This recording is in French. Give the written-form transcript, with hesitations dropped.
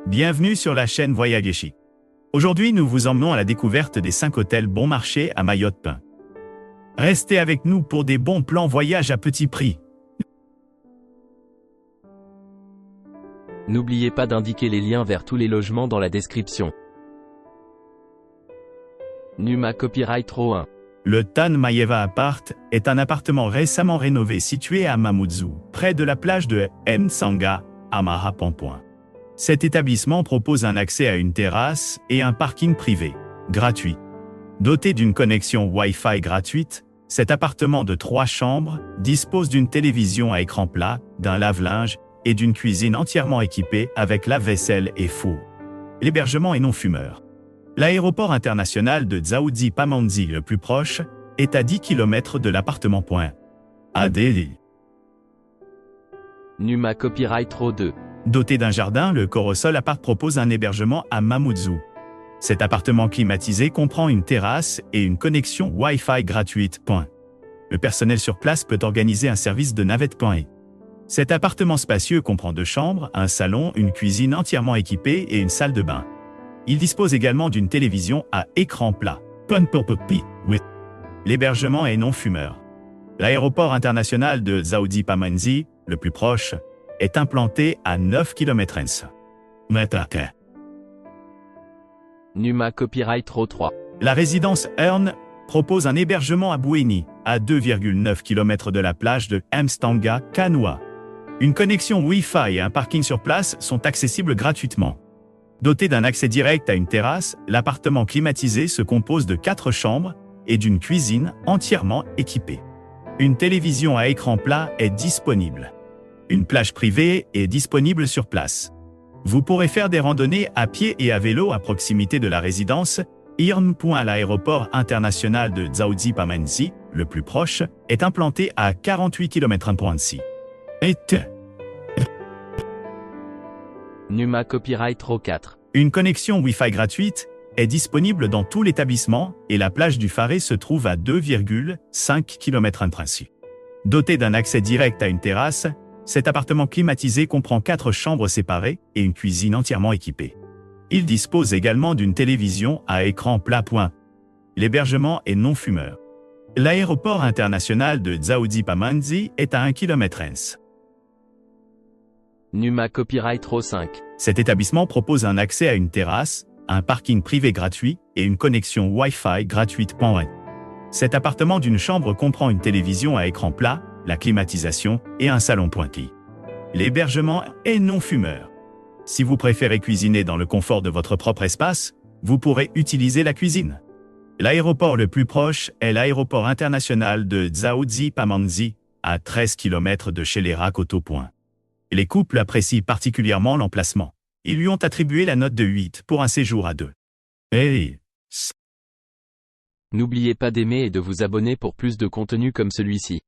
Bienvenue sur la chaîne Voyageshi. Aujourd'hui, nous vous emmenons à la découverte des 5 hôtels bon marché à Mayotte. Restez avec nous pour des bons plans voyage à petit prix. N'oubliez pas d'indiquer les liens vers tous les logements dans la description. Numa Copyright Row 1. Le Tan Mayeva Apart est un appartement récemment rénové situé à Mamoudzou, près de la plage de Msanga, à Mahapampoint. Cet établissement propose un accès à une terrasse et un parking privé, gratuit. Doté d'une connexion Wi-Fi gratuite, cet appartement de 3 chambres dispose d'une télévision à écran plat, d'un lave-linge et d'une cuisine entièrement équipée avec lave-vaisselle et four. L'hébergement est non fumeur. L'aéroport international de Dzaoudzi Pamandzi le plus proche est à 10 km de l'appartement. ADD. Numa Copyright Row 2. Doté d'un jardin, le Corosol Apart propose un hébergement à Mamoudzou. Cet appartement climatisé comprend une terrasse et une connexion Wi-Fi gratuite. Le personnel sur place peut organiser un service de navette. Cet appartement spacieux comprend 2 chambres, un salon, une cuisine entièrement équipée et une salle de bain. Il dispose également d'une télévision à écran plat. L'hébergement est non fumeur. L'aéroport international de Dzaoudzi Pamandzi, le plus proche, est implanté à 9 km. Numa Copyright Row 3. La résidence Earn propose un hébergement à Bouéni, à 2,9 km de la plage de Mstanga, Kanoa. Une connexion Wi-Fi et un parking sur place sont accessibles gratuitement. Doté d'un accès direct à une terrasse, l'appartement climatisé se compose de 4 chambres et d'une cuisine entièrement équipée. Une télévision à écran plat est disponible. Une plage privée est disponible sur place. Vous pourrez faire des randonnées à pied et à vélo à proximité de la résidence. Earn. L'aéroport international de Dzaoudzi Pamandzi, le plus proche, est implanté à 48 km. Numa Copyright Row 4. Une connexion Wi-Fi gratuite est disponible dans tout l'établissement et la plage du Faré se trouve à 2,5 km. Doté d'un accès direct à une terrasse, cet appartement climatisé comprend 4 chambres séparées et une cuisine entièrement équipée. Il dispose également d'une télévision à écran plat. L'hébergement est non fumeur. L'aéroport international de Dzaoudzi Pamandzi est à 1 km. Numa Copyright Row 5. Cet établissement propose un accès à une terrasse, un parking privé gratuit et une connexion Wi-Fi gratuite. Cet appartement d'une chambre comprend une télévision à écran plat, la climatisation et un salon pointu. L'hébergement est non fumeur. Si vous préférez cuisiner dans le confort de votre propre espace, vous pourrez utiliser la cuisine. L'aéroport le plus proche est l'aéroport international de Dzaoudzi Pamandzi, à 13 km de chez les Rakoto. Les couples apprécient particulièrement l'emplacement. Ils lui ont attribué la note de 8 pour un séjour à 2. N'oubliez pas d'aimer et de vous abonner pour plus de contenu comme celui-ci.